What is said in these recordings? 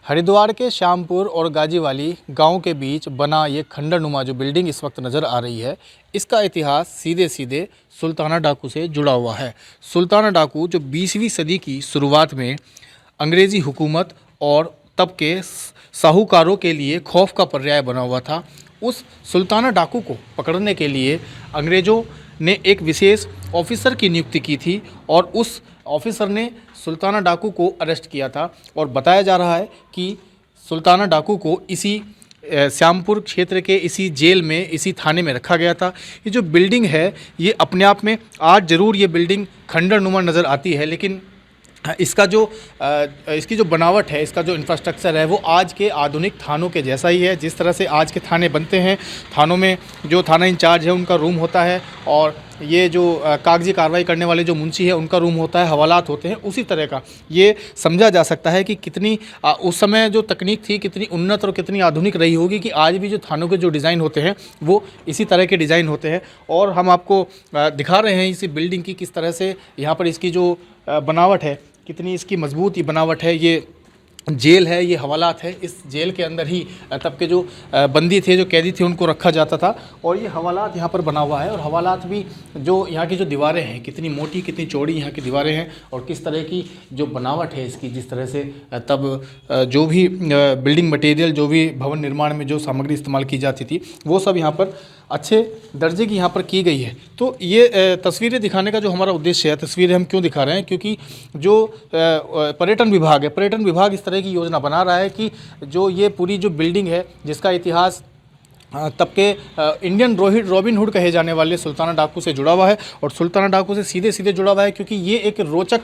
हरिद्वार के श्यामपुर और गाजीवाली गांव के बीच बना ये खंडरनुमा जो बिल्डिंग इस वक्त नज़र आ रही है, इसका इतिहास सीधे सीधे सुल्ताना डाकू से जुड़ा हुआ है। सुल्ताना डाकू जो 20वीं सदी की शुरुआत में अंग्रेज़ी हुकूमत और तब के साहूकारों के लिए खौफ का पर्याय बना हुआ था। उस सुल्ताना डाकू को पकड़ने के लिए अंग्रेज़ों ने एक विशेष ऑफिसर की नियुक्ति की थी और उस ऑफिसर ने सुल्ताना डाकू को अरेस्ट किया था। और बताया जा रहा है कि सुल्ताना डाकू को इसी श्यामपुर क्षेत्र के इसी जेल में, इसी थाने में रखा गया था। ये जो बिल्डिंग है ये अपने आप में आज ज़रूर ये बिल्डिंग खंडरनुमा नज़र आती है, लेकिन इसकी जो बनावट है, इसका जो इंफ्रास्ट्रक्चर है वो आज के आधुनिक थानों के जैसा ही है। जिस तरह से आज के थाने बनते हैं, थानों में जो थाना इंचार्ज है उनका रूम होता है और ये जो कागजी कार्रवाई करने वाले जो मुंशी है उनका रूम होता है, हवालात होते हैं, उसी तरह का ये समझा जा सकता है कि कितनी उस समय जो तकनीक थी कितनी उन्नत और कितनी आधुनिक रही होगी कि आज भी जो थानों के जो डिज़ाइन होते हैं वो इसी तरह के डिज़ाइन होते हैं। और हम आपको दिखा रहे हैं इसी बिल्डिंग की किस तरह से यहाँ पर इसकी जो बनावट है, कितनी इसकी मजबूत बनावट है। ये जेल है, ये हवालात है। इस जेल के अंदर ही तब के जो बंदी थे, जो कैदी थे, उनको रखा जाता था। और ये हवालात यहाँ पर बना हुआ है और हवालात भी जो यहाँ की जो दीवारें हैं, कितनी मोटी कितनी चौड़ी यहाँ की दीवारें हैं और किस तरह की जो बनावट है इसकी, जिस तरह से तब जो भी बिल्डिंग मटेरियल, जो भी भवन निर्माण में जो सामग्री इस्तेमाल की जाती थी वो सब यहाँ पर अच्छे दर्जे की यहाँ पर की गई है। तो ये तस्वीरें दिखाने का जो हमारा उद्देश्य है, तस्वीरें हम क्यों दिखा रहे हैं, क्योंकि जो पर्यटन विभाग है, पर्यटन विभाग इस तरह की योजना बना रहा है कि जो ये पूरी जो बिल्डिंग है जिसका इतिहास तब के इंडियन रॉबिन हुड कहे जाने वाले सुल्ताना डाकू से जुड़ा हुआ है और सुल्ताना डाकू से सीधे सीधे जुड़ा हुआ है, क्योंकि ये एक रोचक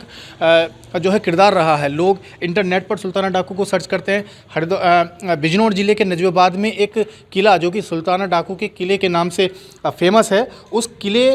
जो है किरदार रहा है। लोग इंटरनेट पर सुल्ताना डाकू को सर्च करते हैं। बिजनौर ज़िले के नजबेबाद में एक किला जो कि सुल्ताना डाकू के किले के नाम से फेमस है, उस किले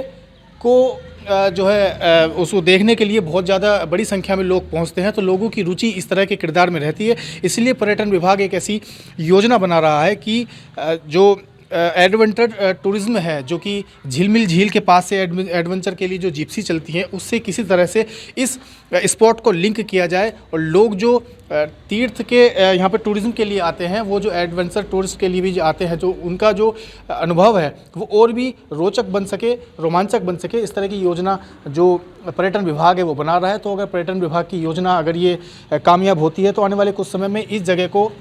को जो है उसको देखने के लिए बहुत ज़्यादा बड़ी संख्या में लोग पहुंचते हैं। तो लोगों की रुचि इस तरह के किरदार में रहती है, इसलिए पर्यटन विभाग एक ऐसी योजना बना रहा है कि जो एडवेंचर टूरिज़्म है, जो कि झिलमिल झील के पास से एडवेंचर के लिए जो जिप्सी चलती हैं, उससे किसी तरह से इस स्पॉट को लिंक किया जाए और लोग जो तीर्थ के यहाँ पर टूरिज़्म के लिए आते हैं, वो जो एडवेंचर टूरिस्ट के लिए भी आते हैं, जो उनका जो अनुभव है वो और भी रोचक बन सके, रोमांचक बन सके। इस तरह की योजना जो पर्यटन विभाग है वो बना रहा है। तो अगर पर्यटन विभाग की योजना अगर ये कामयाब होती है तो आने वाले कुछ समय में इस जगह को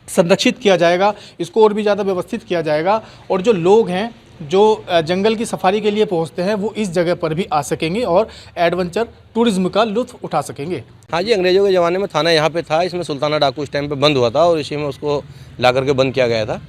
संरक्षित किया जाएगा, इसको और भी ज़्यादा व्यवस्थित किया जाएगा और जो लोग हैं जो जंगल की सफारी के लिए पहुंचते हैं वो इस जगह पर भी आ सकेंगे और एडवेंचर टूरिज्म का लुत्फ़ उठा सकेंगे। हाँ जी, अंग्रेज़ों के ज़माने में थाना यहाँ पे था, इसमें सुल्ताना डाकू इस टाइम पे बंद हुआ था और इसी में उसको ला करके बंद किया गया था।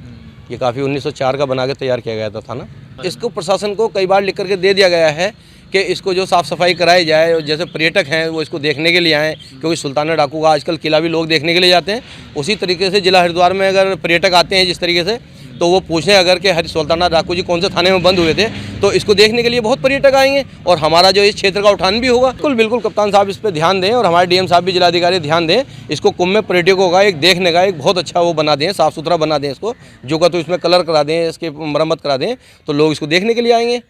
ये काफ़ी 1904 का बना के तैयार किया गया था थाना। इसको प्रशासन को कई बार लिख करके दे दिया गया है कि इसको जो साफ़ सफाई कराई जाए और जैसे पर्यटक हैं वो इसको देखने के लिए आएँ, क्योंकि सुल्ताना डाकू का आजकल किला भी लोग देखने के लिए जाते हैं। उसी तरीके से जिला हरिद्वार में अगर पर्यटक आते हैं जिस तरीके से, तो वो पूछें अगर कि सुल्ताना डाकू जी कौन से थाने में बंद हुए थे, तो इसको देखने के लिए बहुत पर्यटक आएंगे और हमारा जो इस क्षेत्र का उठान भी होगा। बिल्कुल कप्तान साहब इस पर ध्यान दें और हमारे डीएम साहब भी जिलाधिकारी ध्यान दें। इसको कुंभ में पर्यटकों का एक देखने का एक बहुत अच्छा वो बना दें, साफ़ सुथरा बना दें इसको, जो का तो इसमें कलर करा दें, इसकी मरम्मत करा दें, तो लोग इसको देखने के लिए आएंगे।